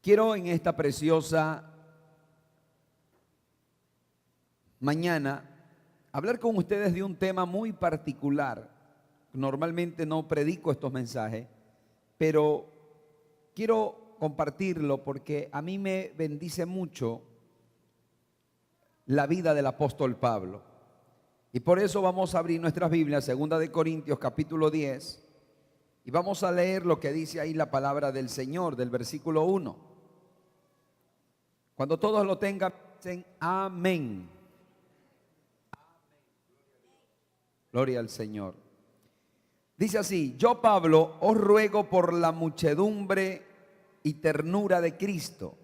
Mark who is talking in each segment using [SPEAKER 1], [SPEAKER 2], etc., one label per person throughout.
[SPEAKER 1] Quiero en esta preciosa mañana hablar con ustedes de un tema muy particular. Normalmente no predico estos mensajes, pero quiero compartirlo porque a mí me bendice mucho la vida del apóstol Pablo. Y por eso vamos a abrir nuestras Biblias, 2 de Corintios capítulo 10, y vamos a leer lo que dice ahí la palabra del Señor, del versículo 1. Cuando todos lo tengan, dicen amén. Gloria al Señor. Dice así: yo, Pablo, os ruego por la muchedumbre y ternura de Cristo,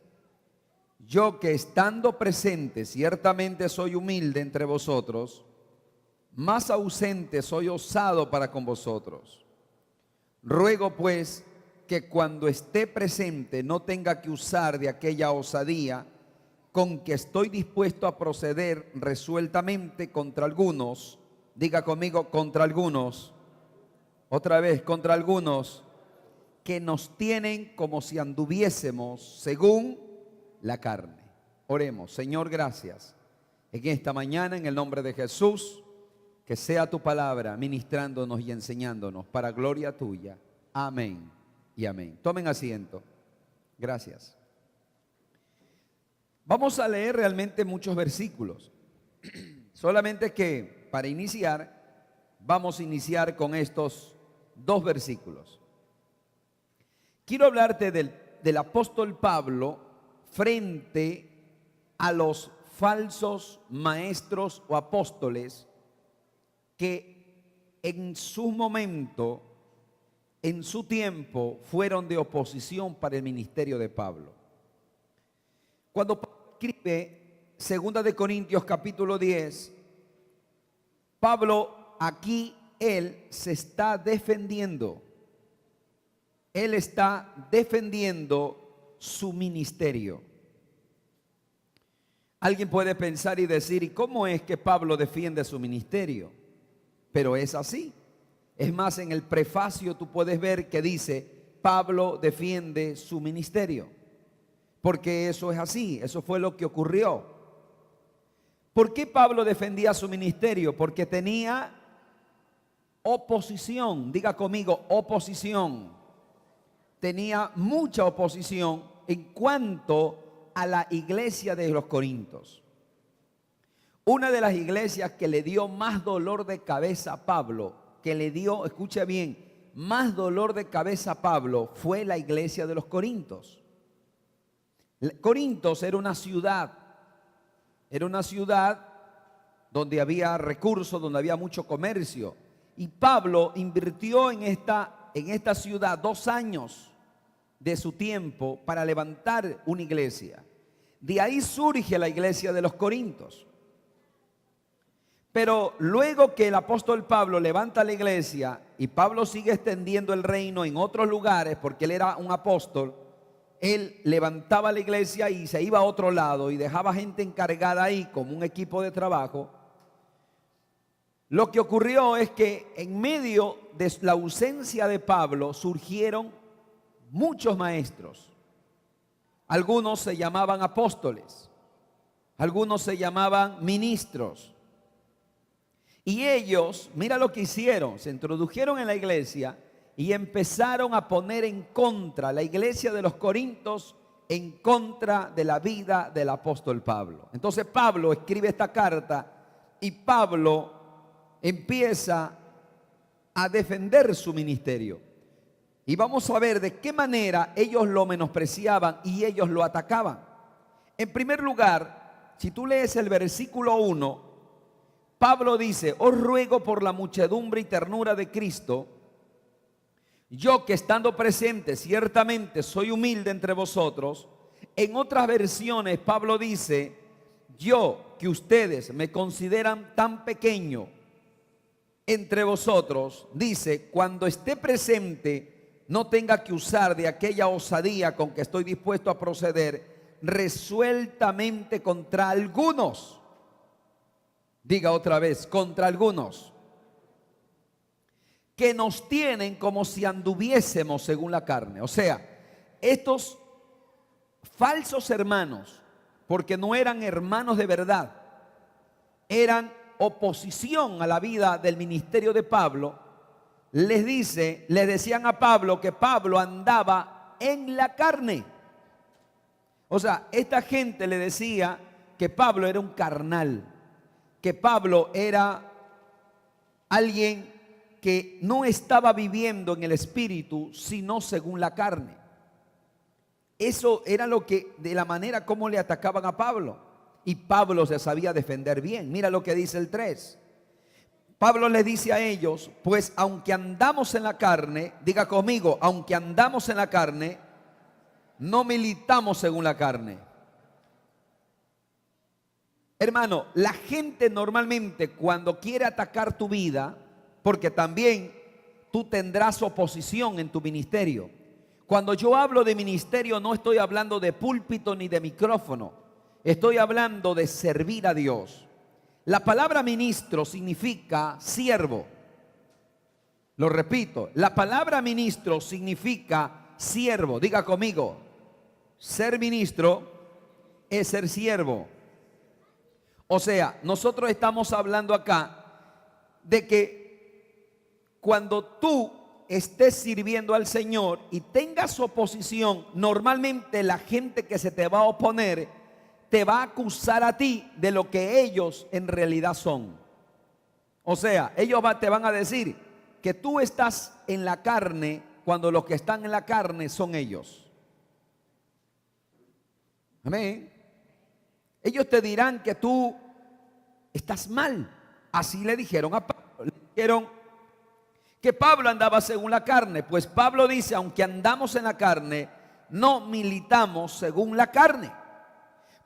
[SPEAKER 1] yo que estando presente ciertamente soy humilde entre vosotros, más ausente soy osado para con vosotros. Ruego pues que cuando esté presente no tenga que usar de aquella osadía con que estoy dispuesto a proceder resueltamente contra algunos. Diga conmigo, contra algunos. Otra vez, contra algunos que nos tienen como si anduviésemos según la carne. Oremos. Señor, gracias en esta mañana, en el nombre de Jesús, que sea tu palabra ministrándonos y enseñándonos para gloria tuya. Amén y amén. Tomen asiento. Gracias. Vamos a leer realmente muchos versículos. Solamente que para iniciar, vamos a iniciar con estos dos versículos. Quiero hablarte del apóstol Pablo frente a los falsos maestros o apóstoles que en su momento, en su tiempo, fueron de oposición para el ministerio de Pablo. Cuando Pablo escribe 2 de Corintios capítulo 10, Pablo aquí, él se está defendiendo. Él está defendiendo su ministerio. Alguien puede pensar y decir, ¿y cómo es que Pablo defiende su ministerio? Pero es así. Es más, en el prefacio tú puedes ver que dice, Pablo defiende su ministerio. Porque eso es así, eso fue lo que ocurrió. ¿Por qué Pablo defendía su ministerio? Porque tenía oposición. Diga conmigo, oposición. Tenía mucha oposición en cuanto a la iglesia de los Corintios. Una de las iglesias que le dio más dolor de cabeza a Pablo, que le dio, escuche bien, más dolor de cabeza a Pablo, fue la iglesia de los Corintios. Corintios era una ciudad donde había recursos, donde había mucho comercio. Y Pablo invirtió en esta ciudad 2 años de su tiempo para levantar una iglesia. De ahí surge la iglesia de los Corintios. Pero luego que el apóstol Pablo levanta la iglesia y Pablo sigue extendiendo el reino en otros lugares, porque él era un apóstol, él levantaba la iglesia y se iba a otro lado y dejaba gente encargada ahí como un equipo de trabajo. Lo que ocurrió es que en medio de la ausencia de Pablo surgieron muchos maestros. Algunos se llamaban apóstoles, algunos se llamaban ministros. Y ellos, mira lo que hicieron, se introdujeron en la iglesia y empezaron a poner en contra la iglesia de los Corintios, en contra de la vida del apóstol Pablo. Entonces Pablo escribe esta carta y Pablo empieza a defender su ministerio. Y vamos a ver de qué manera ellos lo menospreciaban y ellos lo atacaban. En primer lugar, si tú lees el versículo 1, Pablo dice: os ruego por la muchedumbre y ternura de Cristo, yo que estando presente ciertamente soy humilde entre vosotros. En otras versiones Pablo dice: yo que ustedes me consideran tan pequeño entre vosotros, dice, cuando esté presente no tenga que usar de aquella osadía con que estoy dispuesto a proceder resueltamente contra algunos. Diga otra vez, contra algunos que nos tienen como si anduviésemos según la carne. O sea, estos falsos hermanos, porque no eran hermanos de verdad, eran oposición a la vida del ministerio de Pablo, les decían a Pablo que Pablo andaba en la carne. O sea, esta gente le decía que Pablo era un carnal, que Pablo era alguien que no estaba viviendo en el espíritu, sino según la carne. Eso era lo que, de la manera como le atacaban a Pablo. Y Pablo se sabía defender bien. Mira lo que dice el 3. Pablo les dice a ellos, pues aunque andamos en la carne, diga conmigo, aunque andamos en la carne, no militamos según la carne. Hermano, la gente normalmente cuando quiere atacar tu vida, porque también tú tendrás oposición en tu ministerio. Cuando yo hablo de ministerio no estoy hablando de púlpito ni de micrófono, estoy hablando de servir a Dios. La palabra ministro significa siervo. Lo repito, la palabra ministro significa siervo. Diga conmigo, ser ministro es ser siervo. O sea, nosotros estamos hablando acá de que cuando tú estés sirviendo al Señor y tengas oposición, normalmente la gente que se te va a oponer te va a acusar a ti de lo que ellos en realidad son. O sea, ellos te van a decir que tú estás en la carne cuando los que están en la carne son ellos. Amén. Ellos te dirán que tú estás mal. Así le dijeron a Pablo. Le dijeron que Pablo andaba según la carne. Pues Pablo dice, aunque andamos en la carne, no militamos según la carne.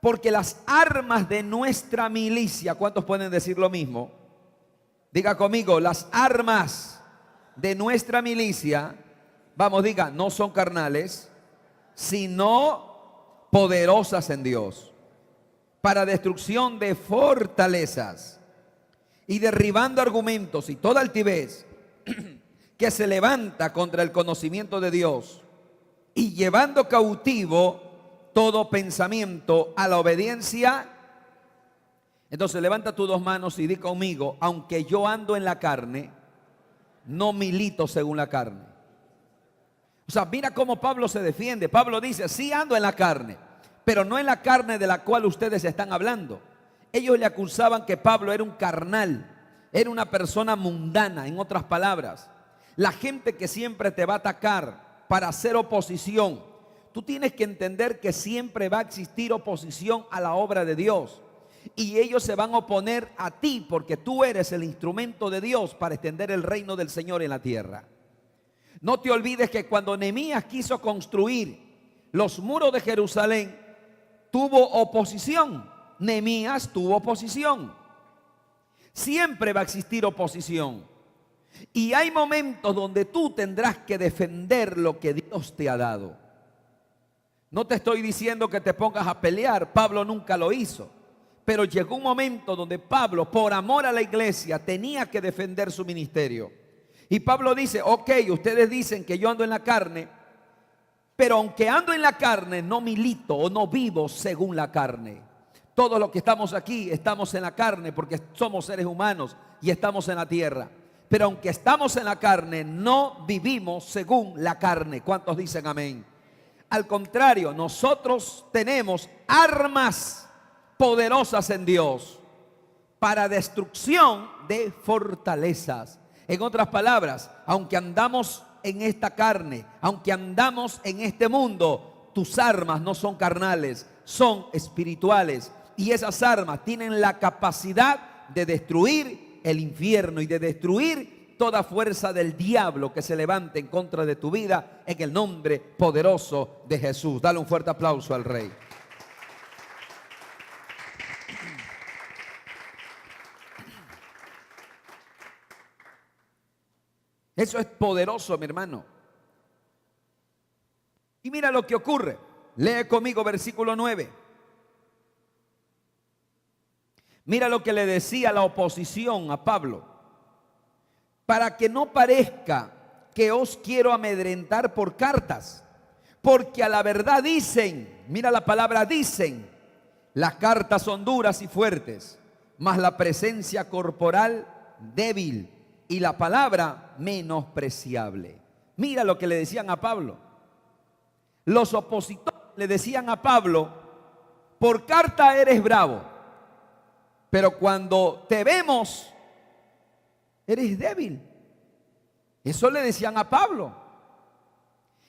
[SPEAKER 1] Porque las armas de nuestra milicia, ¿cuántos pueden decir lo mismo? Diga conmigo, las armas de nuestra milicia, vamos, diga, no son carnales, sino poderosas en Dios, para destrucción de fortalezas y derribando argumentos y toda altivez que se levanta contra el conocimiento de Dios y llevando cautivo todo pensamiento a la obediencia. Entonces levanta tus dos manos y di conmigo, aunque yo ando en la carne, no milito según la carne. O sea, mira cómo Pablo se defiende. Pablo dice, sí ando en la carne, pero no en la carne de la cual ustedes están hablando. Ellos le acusaban que Pablo era un carnal, era una persona mundana, en otras palabras. La gente que siempre te va a atacar para hacer oposición, tú tienes que entender que siempre va a existir oposición a la obra de Dios. Y ellos se van a oponer a ti porque tú eres el instrumento de Dios para extender el reino del Señor en la tierra. No te olvides que cuando Nehemías quiso construir los muros de Jerusalén, tuvo oposición. Nehemías tuvo oposición. Siempre va a existir oposición. Y hay momentos donde tú tendrás que defender lo que Dios te ha dado. No te estoy diciendo que te pongas a pelear. Pablo nunca lo hizo. Pero llegó un momento donde Pablo, por amor a la iglesia, tenía que defender su ministerio. Y Pablo dice, ok, ustedes dicen que yo ando en la carne, pero aunque ando en la carne, no milito o no vivo según la carne. Todos los que estamos aquí estamos en la carne porque somos seres humanos y estamos en la tierra. Pero aunque estamos en la carne, no vivimos según la carne. ¿Cuántos dicen amén? Al contrario, nosotros tenemos armas poderosas en Dios para destrucción de fortalezas. En otras palabras, aunque andamos en esta carne, aunque andamos en este mundo, tus armas no son carnales, son espirituales. Y esas armas tienen la capacidad de destruir el infierno y de destruir toda fuerza del diablo que se levante en contra de tu vida en el nombre poderoso de Jesús. Dale un fuerte aplauso al Rey. Eso es poderoso, mi hermano. Y mira lo que ocurre. Lee conmigo versículo 9. Mira lo que le decía la oposición a Pablo. Para que no parezca que os quiero amedrentar por cartas, porque a la verdad dicen, Mira la palabra dicen. Las cartas son duras y fuertes, mas la presencia corporal débil y la palabra menospreciable. Mira lo que le decían a Pablo. Los opositores le decían a Pablo: por carta eres bravo, pero cuando te vemos eres débil. Eso le decían a Pablo.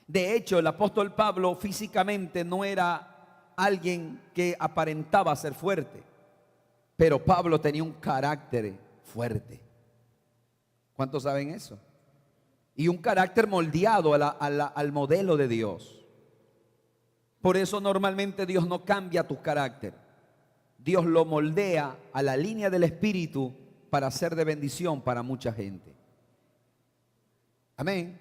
[SPEAKER 1] De hecho, el apóstol Pablo físicamente no era alguien que aparentaba ser fuerte, pero Pablo tenía un carácter fuerte. ¿Cuántos saben eso? Y un carácter moldeado al modelo de Dios. Por eso normalmente Dios no cambia tu carácter. Dios lo moldea a la línea del Espíritu para ser de bendición para mucha gente. Amén.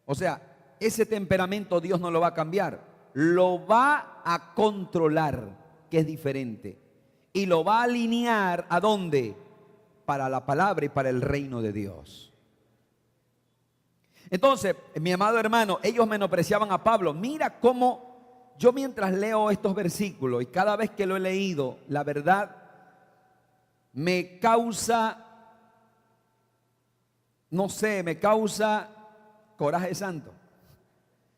[SPEAKER 1] O sea, ese temperamento Dios no lo va a cambiar. Lo va a controlar, que es diferente. Y lo va a alinear, ¿a dónde? Para la palabra y para el reino de Dios. Entonces, mi amado hermano, ellos menospreciaban a Pablo. Mira cómo yo, mientras leo estos versículos y cada vez que lo he leído, la verdad me causa, no sé, me causa coraje santo.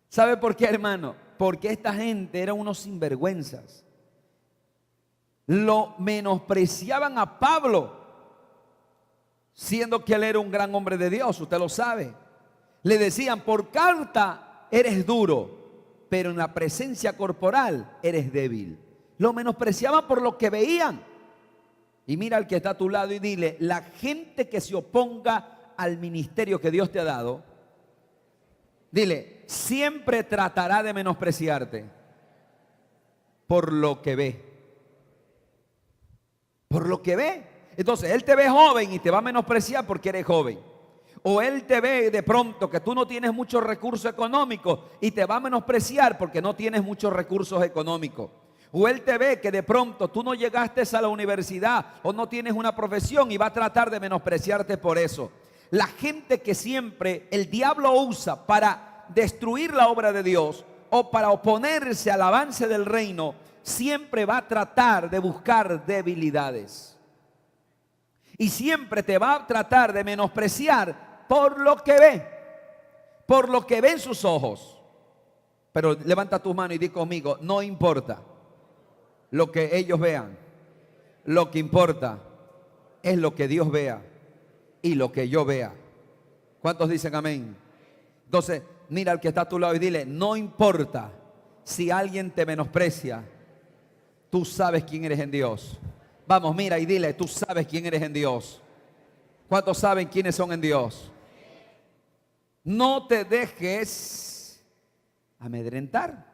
[SPEAKER 1] ¿Sabe por qué, hermano? Porque esta gente eran unos sinvergüenzas. Lo menospreciaban a Pablo, siendo que él era un gran hombre de Dios, usted lo sabe. Le decían: por carta eres duro, pero en la presencia corporal eres débil. Lo menospreciaban por lo que veían. Y mira al que está a tu lado y dile: la gente que se oponga al ministerio que Dios te ha dado, dile, siempre tratará de menospreciarte por lo que ve. Por lo que ve. Entonces, él te ve joven y te va a menospreciar porque eres joven. O él te ve de pronto que tú no tienes muchos recursos económicos y te va a menospreciar porque no tienes muchos recursos económicos. O él te ve que de pronto tú no llegaste a la universidad o no tienes una profesión y va a tratar de menospreciarte por eso. La gente que siempre el diablo usa para destruir la obra de Dios o para oponerse al avance del reino, siempre va a tratar de buscar debilidades. Y siempre te va a tratar de menospreciar por lo que ve, por lo que ven sus ojos. Pero levanta tu mano y di conmigo: no importa lo que ellos vean, lo que importa es lo que Dios vea y lo que yo vea. ¿Cuántos dicen amén? Entonces, mira al que está a tu lado y dile: no importa si alguien te menosprecia, tú sabes quién eres en Dios. Vamos, mira y dile: tú sabes quién eres en Dios. ¿Cuántos saben quiénes son en Dios? No te dejes amedrentar.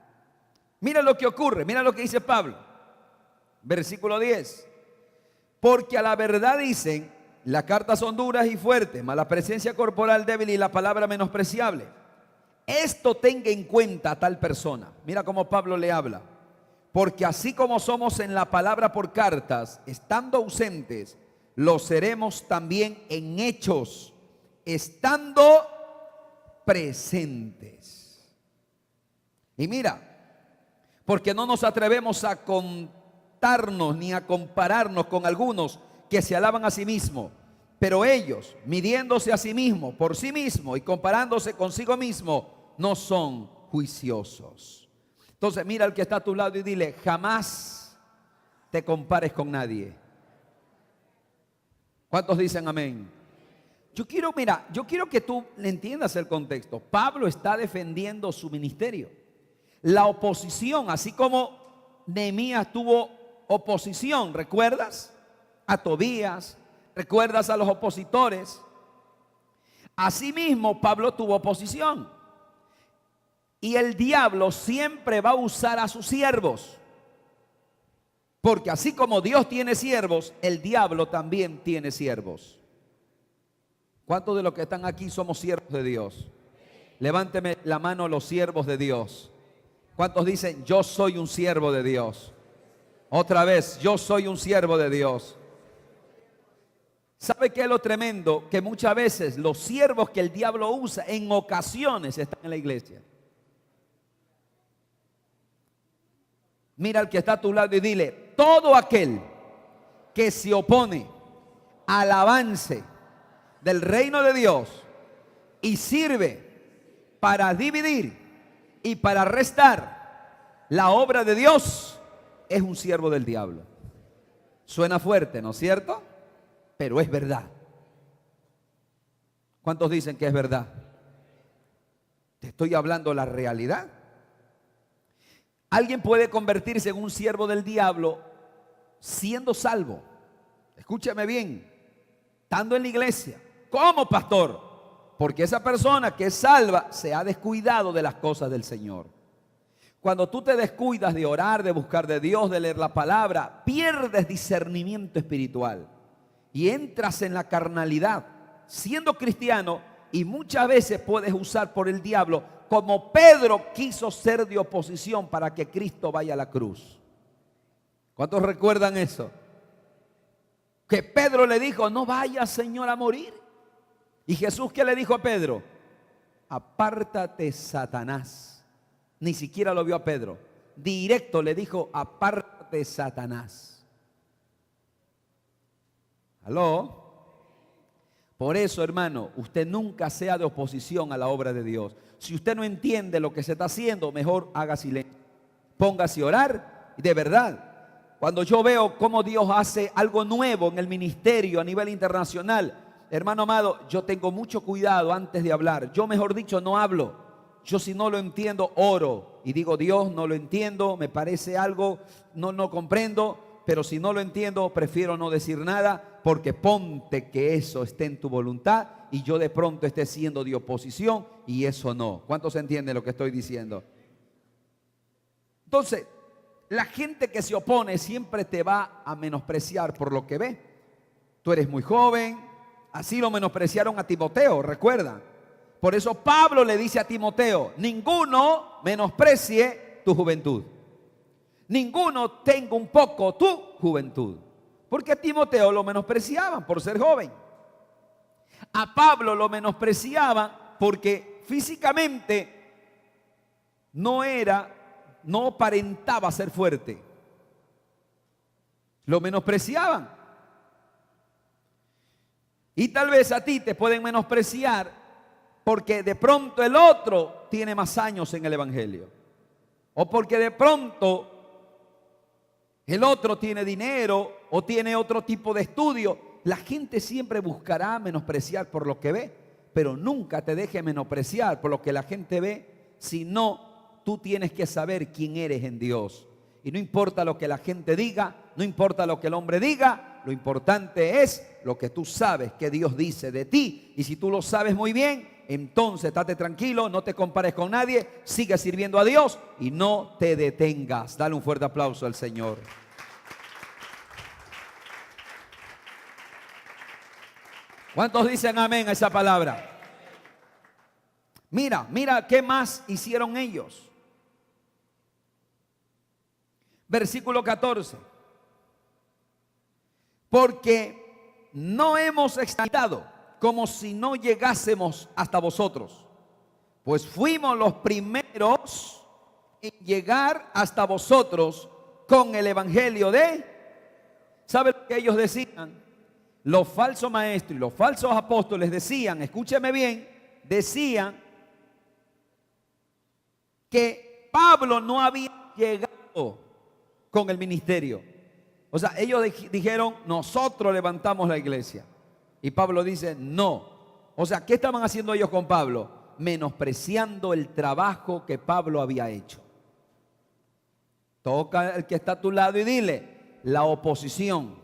[SPEAKER 1] Mira lo que ocurre, mira lo que dice Pablo. Versículo 10. Porque a la verdad dicen: las cartas son duras y fuertes, mas la presencia corporal débil y la palabra menospreciable. Esto tenga en cuenta a tal persona. Mira cómo Pablo le habla. Porque así como somos en la palabra por cartas, estando ausentes, lo seremos también en hechos, estando presentes. Y mira, porque no nos atrevemos a contarnos ni a compararnos con algunos que se alaban a sí mismos, pero ellos, midiéndose a sí mismos, por sí mismos y comparándose consigo mismo, no son juiciosos. Entonces mira al que está a tu lado y dile: jamás te compares con nadie. ¿Cuántos dicen amén? Yo quiero que tú le entiendas el contexto. Pablo está defendiendo su ministerio. La oposición, así como Nehemías tuvo oposición, ¿recuerdas? A Tobías, ¿recuerdas a los opositores? Asimismo, Pablo tuvo oposición. Y el diablo siempre va a usar a sus siervos. Porque así como Dios tiene siervos, el diablo también tiene siervos. ¿Cuántos de los que están aquí somos siervos de Dios? Levánteme la mano los siervos de Dios. ¿Cuántos dicen: yo soy un siervo de Dios? Otra vez: yo soy un siervo de Dios. ¿Sabe qué es lo tremendo? Que muchas veces los siervos que el diablo usa en ocasiones están en la iglesia. Mira al que está a tu lado y dile: todo aquel que se opone al avance del reino de Dios y sirve para dividir y para restar la obra de Dios, es un siervo del diablo. Suena fuerte, ¿no es cierto? Pero es verdad. ¿Cuántos dicen que es verdad? Te estoy hablando la realidad. Alguien puede convertirse en un siervo del diablo siendo salvo. Escúchame bien, estando en la iglesia. ¿Cómo, pastor? Porque esa persona que es salva se ha descuidado de las cosas del Señor. Cuando tú te descuidas de orar, de buscar de Dios, de leer la palabra, pierdes discernimiento espiritual y entras en la carnalidad, siendo cristiano, y muchas veces puedes usar por el diablo, como Pedro quiso ser de oposición para que Cristo vaya a la cruz. ¿Cuántos recuerdan eso? Que Pedro le dijo: no vayas, Señor, a morir. Y Jesús, ¿qué le dijo a Pedro? Apártate, Satanás. Ni siquiera lo vio a Pedro. Directo le dijo: apártate, Satanás. ¿Aló? Por eso, hermano, usted nunca sea de oposición a la obra de Dios. Si usted no entiende lo que se está haciendo, mejor haga silencio. Póngase a orar. Y de verdad, cuando yo veo cómo Dios hace algo nuevo en el ministerio a nivel internacional, hermano amado, yo tengo mucho cuidado antes de hablar. Yo, mejor dicho, no hablo. Yo, si no lo entiendo, oro y digo: Dios, no lo entiendo, me parece algo, no comprendo. Pero si no lo entiendo, prefiero no decir nada, porque ponte que eso esté en tu voluntad y yo de pronto esté siendo de oposición y eso no. ¿Cuántos entienden lo que estoy diciendo? Entonces, la gente que se opone siempre te va a menospreciar por lo que ve. Tú eres muy joven, así lo menospreciaron a Timoteo, recuerda. Por eso Pablo le dice a Timoteo: ninguno menosprecie tu juventud. Ninguno tenga un poco tu juventud. Porque a Timoteo lo menospreciaban por ser joven. A Pablo lo menospreciaban porque físicamente no aparentaba ser fuerte. Lo menospreciaban. Y tal vez a ti te pueden menospreciar porque de pronto el otro tiene más años en el evangelio. O porque de pronto el otro tiene dinero o tiene otro tipo de estudio. La gente siempre buscará menospreciar por lo que ve, pero nunca te dejes menospreciar por lo que la gente ve, sino tú tienes que saber quién eres en Dios. Y no importa lo que la gente diga, no importa lo que el hombre diga, lo importante es lo que tú sabes que Dios dice de ti. Y si tú lo sabes muy bien, entonces estate tranquilo, no te compares con nadie, sigue sirviendo a Dios y no te detengas. Dale un fuerte aplauso al Señor. ¿Cuántos dicen amén a esa palabra? Mira qué más hicieron ellos. Versículo 14. Porque no hemos excitado como si no llegásemos hasta vosotros, pues fuimos los primeros en llegar hasta vosotros con el evangelio de... ¿Saben lo que ellos decían? Los falsos maestros y los falsos apóstoles decían, escúcheme bien, decían que Pablo no había llegado con el ministerio. O sea, ellos dijeron: nosotros levantamos la iglesia. Y Pablo dice: no. O sea, ¿qué estaban haciendo ellos con Pablo? Menospreciando el trabajo que Pablo había hecho. Toca al que está a tu lado y dile: la oposición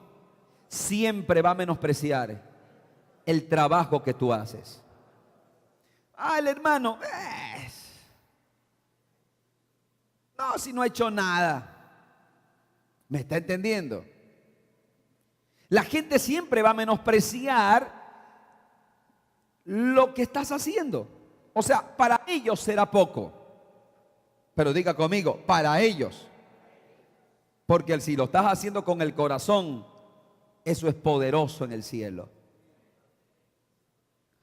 [SPEAKER 1] siempre va a menospreciar el trabajo que tú haces. El hermano, no, si no ha hecho nada. ¿Me está entendiendo? La gente siempre va a menospreciar lo que estás haciendo. O sea, para ellos será poco. Pero diga conmigo, para ellos. Porque si lo estás haciendo con el corazón, eso es poderoso en el cielo.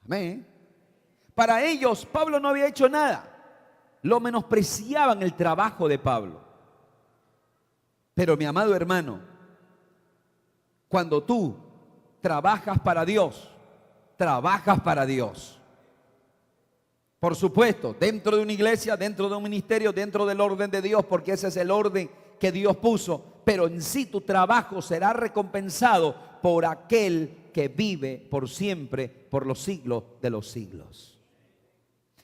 [SPEAKER 1] Amén. Para ellos, Pablo no había hecho nada. Lo menospreciaban el trabajo de Pablo. Pero mi amado hermano, cuando tú trabajas para Dios, trabajas para Dios. Por supuesto, dentro de una iglesia, dentro de un ministerio, dentro del orden de Dios, porque ese es el orden que Dios puso. Pero en sí tu trabajo será recompensado por aquel que vive por siempre, por los siglos de los siglos.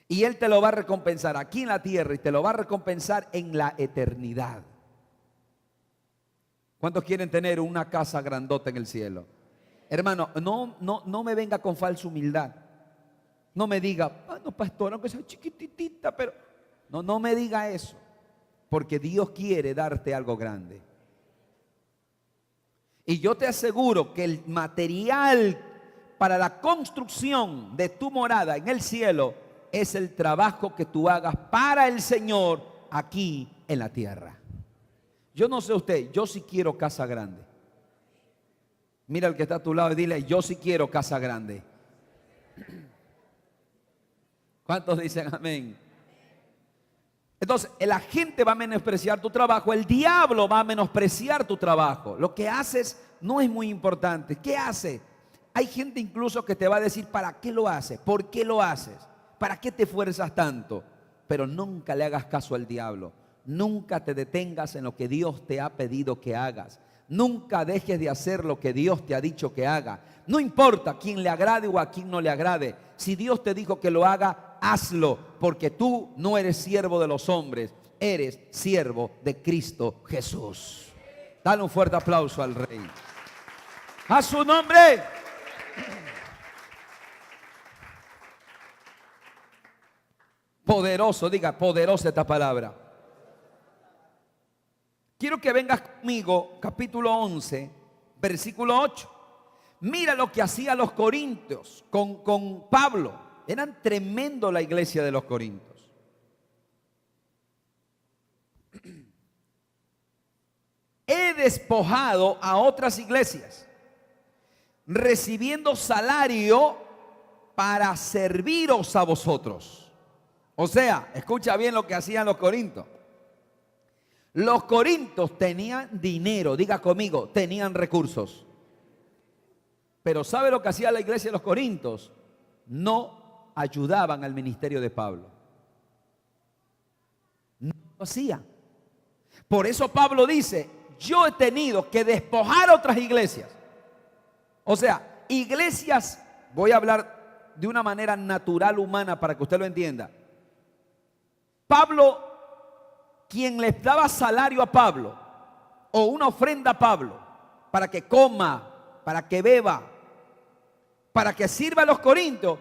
[SPEAKER 1] Y Él te lo va a recompensar aquí en la tierra y te lo va a recompensar en la eternidad. ¿Cuántos quieren tener una casa grandota en el cielo? Hermano, no me venga con falsa humildad. No me diga, no, pastor, aunque sea chiquititita, pero no me diga eso. Porque Dios quiere darte algo grande. Y yo te aseguro que el material para la construcción de tu morada en el cielo es el trabajo que tú hagas para el Señor aquí en la tierra. Yo no sé usted, yo sí quiero casa grande. Mira al que está a tu lado y dile, yo sí quiero casa grande. ¿Cuántos dicen amén? Entonces, la gente va a menospreciar tu trabajo, el diablo va a menospreciar tu trabajo. Lo que haces no es muy importante. ¿Qué hace? Hay gente incluso que te va a decir, ¿para qué lo haces? ¿Por qué lo haces? ¿Para qué te esfuerzas tanto? Pero nunca le hagas caso al diablo. Nunca te detengas en lo que Dios te ha pedido que hagas. Nunca dejes de hacer lo que Dios te ha dicho que haga. No importa a quién le agrade o a quién no le agrade. Si Dios te dijo que lo haga, hazlo, porque tú no eres siervo de los hombres, eres siervo de Cristo Jesús. Dale un fuerte aplauso al Rey. A su nombre. Poderoso, diga, poderosa esta palabra. Quiero que vengas conmigo, capítulo 11, versículo 8. Mira lo que hacían los corintios con Pablo. Eran tremendo la iglesia de los corintios. He despojado a otras iglesias, recibiendo salario para serviros a vosotros. O sea, escucha bien lo que hacían los corintios. Los corintios tenían dinero, diga conmigo, tenían recursos. Pero ¿sabe lo que hacía la iglesia de los corintios? No ayudaban al ministerio de Pablo. No lo hacían. Por eso Pablo dice, yo he tenido que despojar a otras iglesias. O sea, iglesias, voy a hablar de una manera natural, humana, para que usted lo entienda. Pablo, quien le daba salario a Pablo, o una ofrenda a Pablo, para que coma, para que beba, para que sirva a los corintios,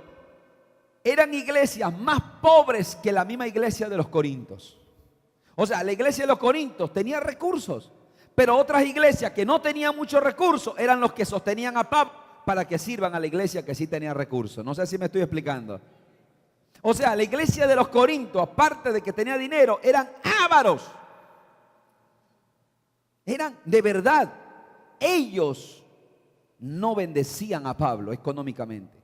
[SPEAKER 1] eran iglesias más pobres que la misma iglesia de los corintios. O sea, la iglesia de los corintios tenía recursos, pero otras iglesias que no tenían muchos recursos eran los que sostenían a Pablo para que sirvan a la iglesia que sí tenía recursos. No sé si me estoy explicando. O sea, la iglesia de los corintios, aparte de que tenía dinero, eran ávaros. Eran de verdad. Ellos no bendecían a Pablo económicamente.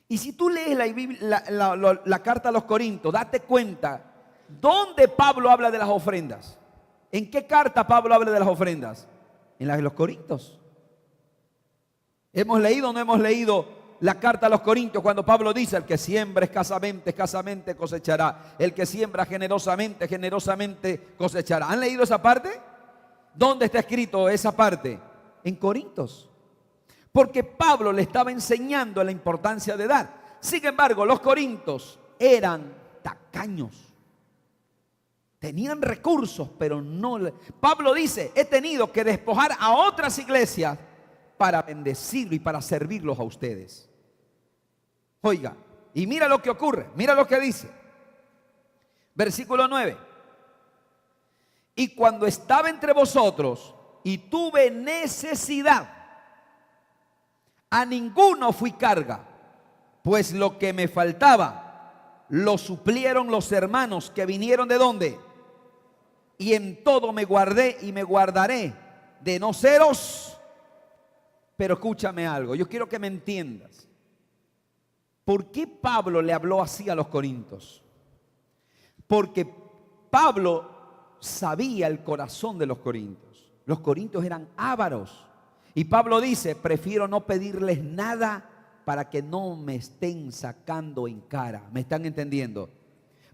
[SPEAKER 1] Y si tú lees la carta a los corintios, date cuenta dónde Pablo habla de las ofrendas. ¿En qué carta Pablo habla de las ofrendas? En la de los corintios. ¿Hemos leído o no hemos leído la carta a los corintios cuando Pablo dice, el que siembra escasamente, escasamente cosechará? El que siembra generosamente, generosamente cosechará. ¿Han leído esa parte? ¿Dónde está escrito esa parte? En Corintios. Porque Pablo le estaba enseñando la importancia de dar. Sin embargo, los corintios eran tacaños. Tenían recursos, pero no. Pablo dice, he tenido que despojar a otras iglesias para bendecirlo y para servirlos a ustedes. Oiga, y mira lo que ocurre, mira lo que dice. Versículo 9. Y cuando estaba entre vosotros y tuve necesidad, a ninguno fui carga, pues lo que me faltaba lo suplieron los hermanos que vinieron ¿de dónde? Y en todo me guardé y me guardaré de no seros. Pero escúchame algo, yo quiero que me entiendas. ¿Por qué Pablo le habló así a los corintios? Porque Pablo sabía el corazón de los corintios. Los corintios eran ávaros. Y Pablo dice, prefiero no pedirles nada para que no me estén sacando en cara. ¿Me están entendiendo?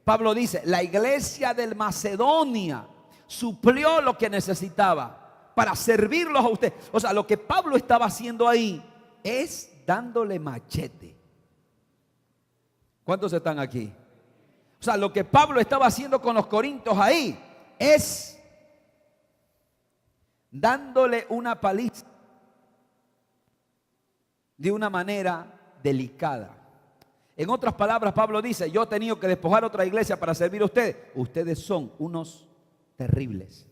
[SPEAKER 1] Pablo dice, la iglesia de Macedonia suplió lo que necesitaba para servirlos a usted. O sea, lo que Pablo estaba haciendo ahí es dándole machete. ¿Cuántos están aquí? O sea, lo que Pablo estaba haciendo con los corintios ahí es dándole una paliza de una manera delicada. En otras palabras, Pablo dice, yo he tenido que despojar otra iglesia para servir a ustedes. Ustedes son unos terribles.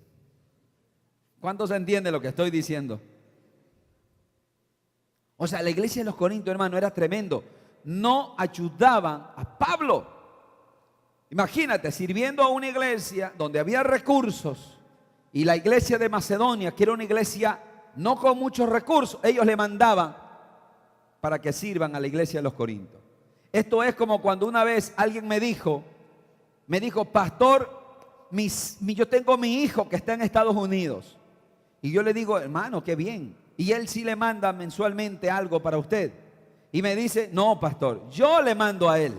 [SPEAKER 1] ¿Cuántos entienden lo que estoy diciendo? O sea, la iglesia de los corintios, hermano, era tremendo. No ayudaban a Pablo. Imagínate, sirviendo a una iglesia donde había recursos, y la iglesia de Macedonia, que era una iglesia no con muchos recursos, ellos le mandaban para que sirvan a la iglesia de los corintios. Esto es como cuando una vez alguien me dijo, pastor, yo tengo mi hijo que está en Estados Unidos. Y yo le digo, hermano, qué bien. Y él sí le manda mensualmente algo para usted. Y me dice, no, pastor, yo le mando a él.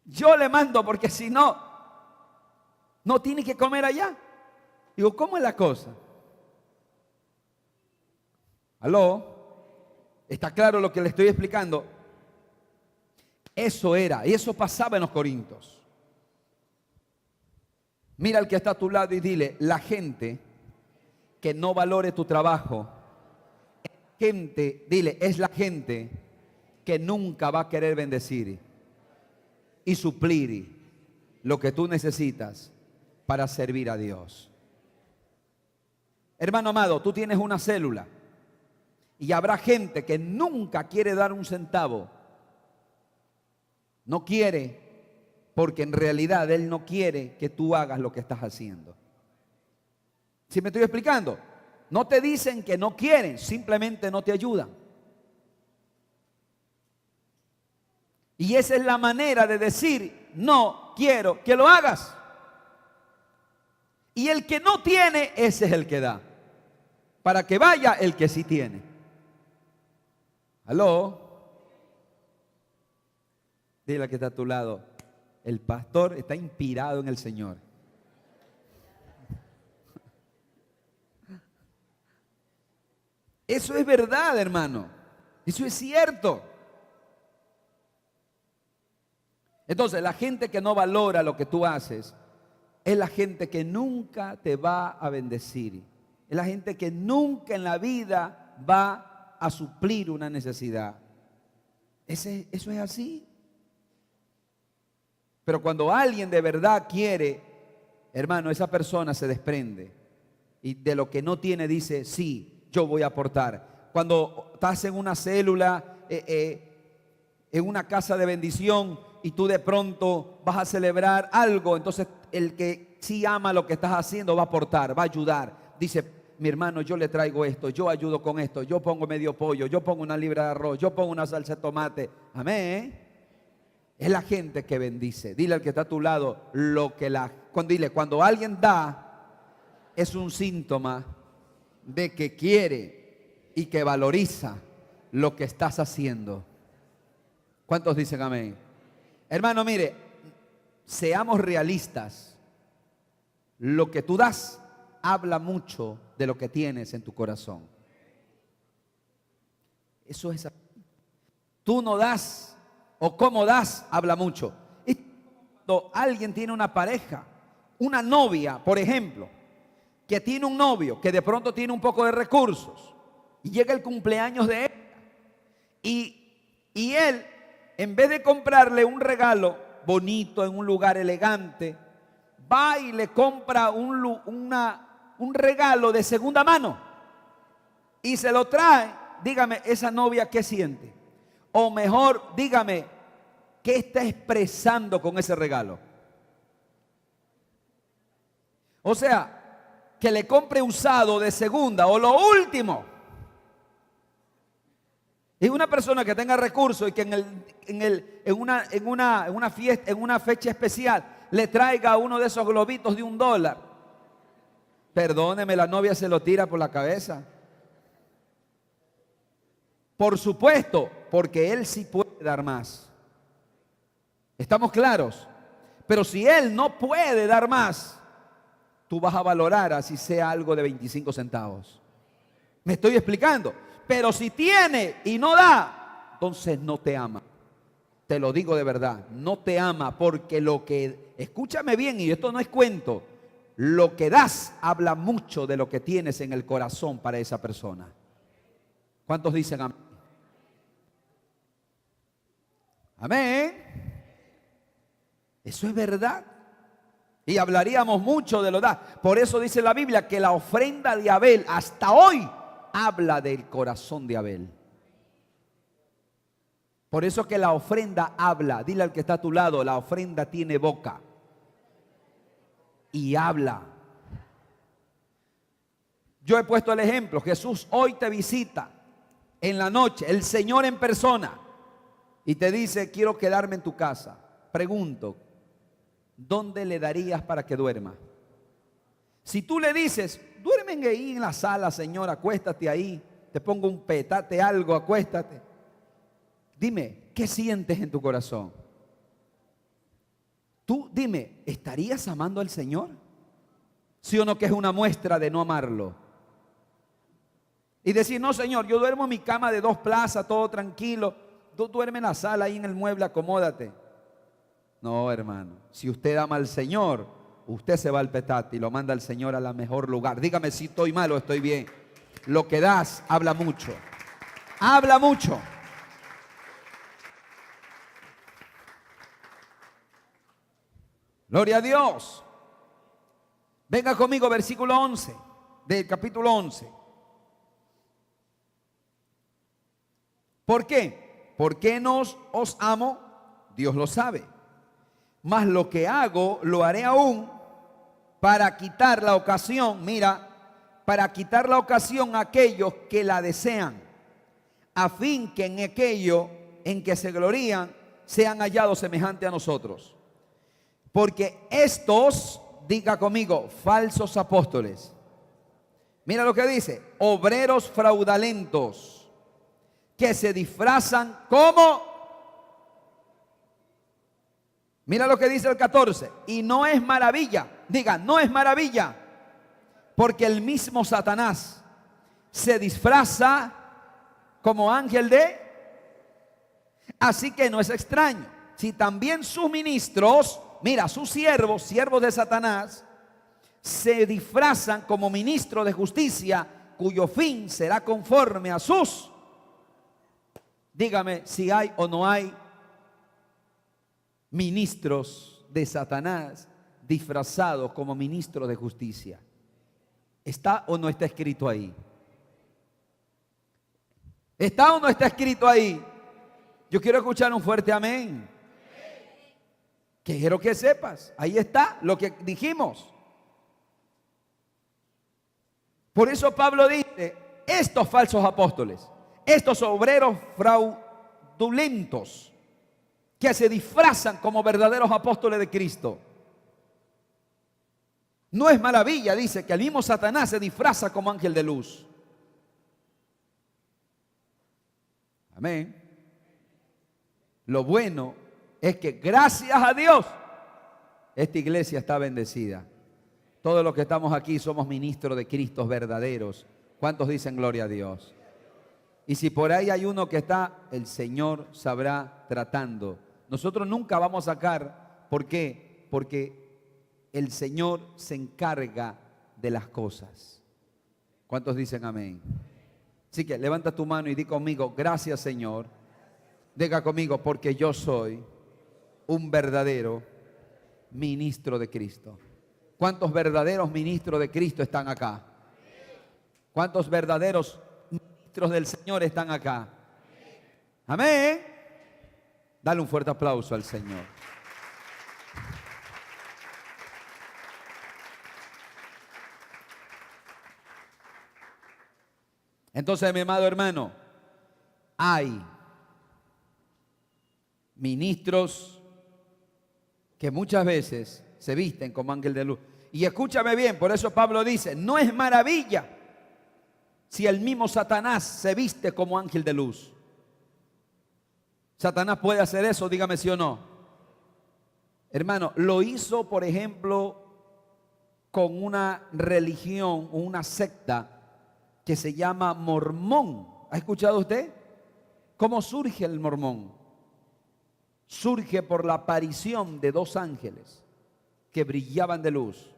[SPEAKER 1] Yo le mando porque si no, no tiene que comer allá. Digo, ¿cómo es la cosa? ¿Aló? ¿Está claro lo que le estoy explicando? Eso era, y eso pasaba en los corintios. Mira al que está a tu lado y dile, la gente que no valore tu trabajo, es la gente que nunca va a querer bendecir y suplir lo que tú necesitas para servir a Dios. Hermano amado, tú tienes una célula y habrá gente que nunca quiere dar un centavo. No quiere porque en realidad él no quiere que tú hagas lo que estás haciendo. ¿Sí me estoy explicando? No te dicen que no quieren, simplemente no te ayudan. Y esa es la manera de decir, no quiero que lo hagas. Y el que no tiene, ese es el que da. Para que vaya el que sí tiene. ¿Aló? Dile al que está a tu lado, el pastor está inspirado en el Señor. Eso es verdad, hermano. Eso es cierto. Entonces, la gente que no valora lo que tú haces es la gente que nunca te va a bendecir. Es la gente que nunca en la vida va a suplir una necesidad. Eso es así. Pero cuando alguien de verdad quiere, hermano, esa persona se desprende. Y de lo que no tiene dice, sí, yo voy a aportar. Cuando estás en una célula, en una casa de bendición, y tú de pronto vas a celebrar algo, entonces el que sí ama lo que estás haciendo va a aportar, va a ayudar. Dice, mi hermano, yo le traigo esto, yo ayudo con esto, yo pongo medio pollo, yo pongo una libra de arroz, yo pongo una salsa de tomate. Amén. Es la gente que bendice. Dile al que está a tu lado, cuando alguien da, es un síntoma de que quiere y que valoriza lo que estás haciendo. ¿Cuántos dicen amén? Hermano, mire, seamos realistas. Lo que tú das habla mucho de lo que tienes en tu corazón. Eso es así. Tú no das, o cómo das, habla mucho. Es cuando alguien tiene una pareja, una novia, por ejemplo, que tiene un novio que de pronto tiene un poco de recursos y llega el cumpleaños de él y él, en vez de comprarle un regalo bonito en un lugar elegante, va y le compra un regalo de segunda mano y se lo trae. Dígame, esa novia, ¿qué siente? O mejor, dígame, ¿qué está expresando con ese regalo? O sea, que le compre usado de segunda o lo último. Y una persona que tenga recursos y que en una fiesta, en una fecha especial, le traiga uno de esos globitos de $1. Perdóneme, la novia se lo tira por la cabeza. Por supuesto, porque él sí puede dar más. ¿Estamos claros? Pero si él no puede dar más, tú vas a valorar así sea algo de 25 centavos. ¿Me estoy explicando? Pero si tiene y no da, entonces no te ama. Te lo digo de verdad, no te ama, porque lo que, escúchame bien, y esto no es cuento, lo que das habla mucho de lo que tienes en el corazón para esa persona. ¿Cuántos dicen amén? Amén. Eso es verdad. Y hablaríamos mucho de lo da. Por eso dice la Biblia que la ofrenda de Abel hasta hoy habla del corazón de Abel. Por eso que la ofrenda habla. Dile al que está a tu lado, la ofrenda tiene boca y habla. Yo he puesto el ejemplo. Jesús hoy te visita en la noche, el Señor en persona, y te dice: quiero quedarme en tu casa. Pregunto, ¿dónde le darías para que duerma? Si tú le dices: duermen ahí en la sala, Señor, acuéstate ahí, te pongo un petate, algo, acuéstate. Dime, ¿qué sientes en tu corazón? Tú dime, ¿estarías amando al Señor? ¿Sí o no que es una muestra de no amarlo? Y decir: no, Señor, yo duermo en mi cama de 2 plazas, todo tranquilo. Tú duerme en la sala, ahí en el mueble, acomódate. No, hermano, si usted ama al Señor, usted se va al petate y lo manda al Señor a la mejor lugar. Dígame si estoy mal o estoy bien. Lo que das habla mucho. Habla mucho. Gloria a Dios. Venga conmigo, versículo 11 del capítulo 11. ¿Por qué? ¿Por qué no os amo? Dios lo sabe. Mas lo que hago, lo haré aún para quitar la ocasión, mira, para quitar la ocasión a aquellos que la desean, a fin que en aquello en que se glorían sean hallados semejantes a nosotros. Porque estos, diga conmigo, falsos apóstoles, mira lo que dice: obreros fraudulentos, que se disfrazan como... Mira lo que dice el 14. Y no es maravilla, diga, no es maravilla, porque el mismo Satanás se disfraza como ángel de... Así que no es extraño si también sus ministros, mira, sus siervos, siervos de Satanás, se disfrazan como ministros de justicia, cuyo fin será conforme a sus... Dígame si hay o no hay ministros de Satanás disfrazados como ministros de justicia. ¿Está o no está escrito ahí? ¿Está o no está escrito ahí? Yo quiero escuchar un fuerte amén. Quiero que sepas, ahí está lo que dijimos. Por eso Pablo dice: estos falsos apóstoles, estos obreros fraudulentos, que se disfrazan como verdaderos apóstoles de Cristo. No es maravilla, dice, que el mismo Satanás se disfraza como ángel de luz. Amén. Lo bueno es que gracias a Dios esta iglesia está bendecida. Todos los que estamos aquí somos ministros de Cristo verdaderos. ¿Cuántos dicen gloria a Dios? Y si por ahí hay uno que está, el Señor sabrá tratando. Nosotros nunca vamos a sacar. ¿Por qué? Porque el Señor se encarga de las cosas. ¿Cuántos dicen amén? Así que levanta tu mano y di conmigo: gracias, Señor. Diga conmigo: porque yo soy un verdadero ministro de Cristo. ¿Cuántos verdaderos ministros de Cristo están acá? ¿Cuántos verdaderos ministros del Señor están acá? Amén. Dale un fuerte aplauso al Señor. Entonces, mi amado hermano, hay ministros que muchas veces se visten como ángel de luz. Y escúchame bien, por eso Pablo dice, no es maravilla si el mismo Satanás se viste como ángel de luz. Satanás puede hacer eso, dígame sí o no. Hermano, lo hizo, por ejemplo, con una religión, una secta que se llama mormón. ¿Ha escuchado usted? ¿Cómo surge el mormón? Surge por la aparición de dos ángeles que brillaban de luz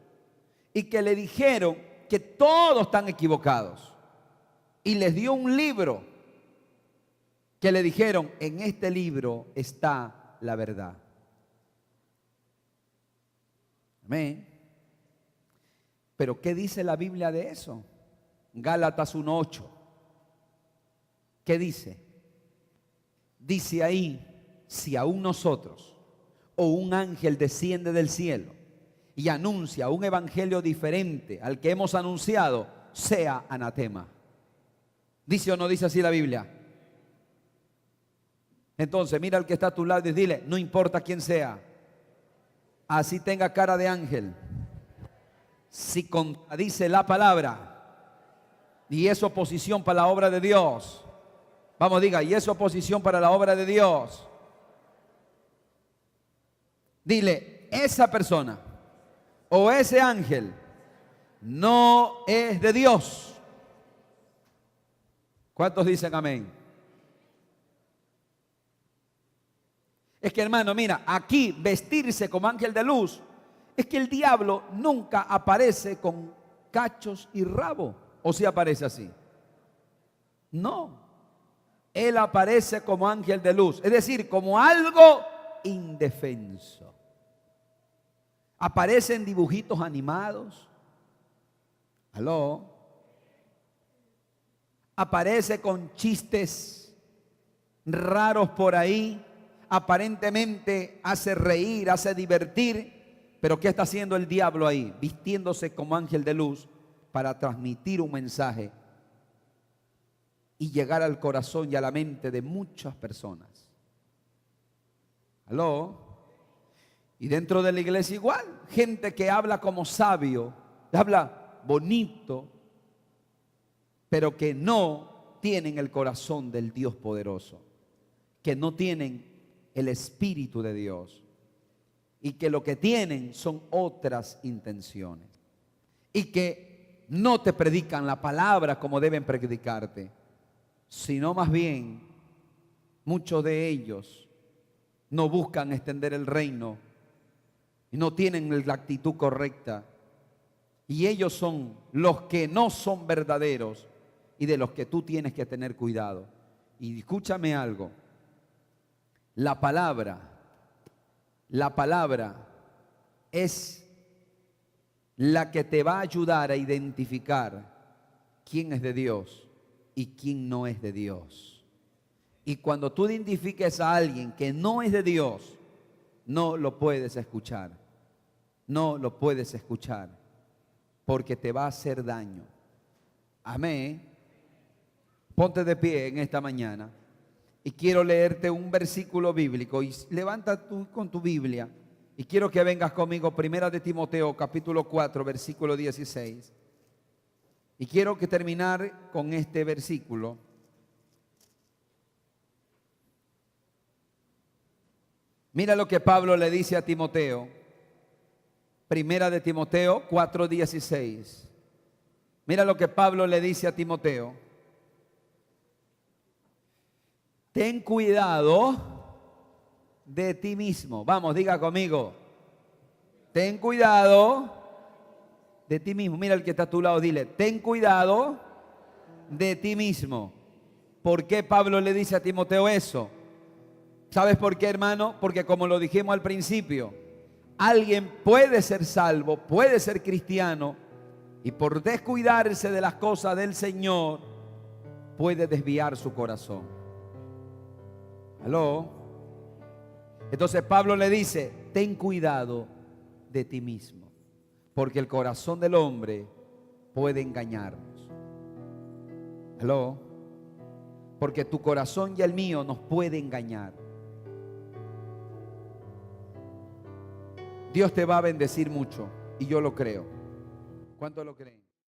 [SPEAKER 1] y que le dijeron que todos están equivocados. Y les dio un libro que le dijeron, en este libro está la verdad. Amén. Pero ¿qué dice la Biblia de eso? Gálatas 1:8. ¿Qué dice? Dice ahí, si aún nosotros o un ángel desciende del cielo y anuncia un evangelio diferente al que hemos anunciado, sea anatema. ¿Dice o no dice así la Biblia? Entonces mira al que está a tu lado y dile, no importa quién sea, así tenga cara de ángel, si contradice la palabra y es oposición para la obra de Dios, vamos, diga, y es oposición para la obra de Dios, dile, esa persona o ese ángel no es de Dios. ¿Cuántos dicen amén? Es que, hermano, mira, aquí vestirse como ángel de luz, es que el diablo nunca aparece con cachos y rabo. ¿O si aparece así? No. Él aparece como ángel de luz, es decir, como algo indefenso. Aparece en dibujitos animados. ¿Aló? Aparece con chistes raros por ahí. Aparentemente hace reír, hace divertir. Pero ¿qué está haciendo el diablo ahí? Vistiéndose como ángel de luz para transmitir un mensaje y llegar al corazón y a la mente de muchas personas. ¿Aló? Y dentro de la iglesia igual, gente que habla como sabio, habla bonito, pero que no tienen el corazón del Dios poderoso, que no tienen el Espíritu de Dios y que lo que tienen son otras intenciones y que no te predican la palabra como deben predicarte, sino más bien muchos de ellos no buscan extender el reino y no tienen la actitud correcta, y ellos son los que no son verdaderos y de los que tú tienes que tener cuidado. Y escúchame algo, la palabra es la que te va a ayudar a identificar quién es de Dios y quién no es de Dios. Y cuando tú identifiques a alguien que no es de Dios, no lo puedes escuchar. No lo puedes escuchar porque te va a hacer daño. Amén. Ponte de pie en esta mañana y quiero leerte un versículo bíblico. Y levanta tú con tu Biblia y quiero que vengas conmigo, Primera de Timoteo, capítulo 4, versículo 16. Y quiero que terminar con este versículo. Mira lo que Pablo le dice a Timoteo. Primera de Timoteo 4:16. Mira lo que Pablo le dice a Timoteo. Ten cuidado de ti mismo. Vamos, diga conmigo. Ten cuidado de ti mismo. Mira el que está a tu lado, dile, ten cuidado de ti mismo. ¿Por qué Pablo le dice a Timoteo eso? ¿Sabes por qué, hermano? Porque como lo dijimos al principio, alguien puede ser salvo, puede ser cristiano, y por descuidarse de las cosas del Señor, puede desviar su corazón. ¿Aló? Entonces Pablo le dice, ten cuidado de ti mismo, porque el corazón del hombre puede engañarnos. ¿Aló? Porque tu corazón y el mío nos puede engañar. Dios te va a bendecir mucho. Y yo lo creo. ¿Cuánto lo creen?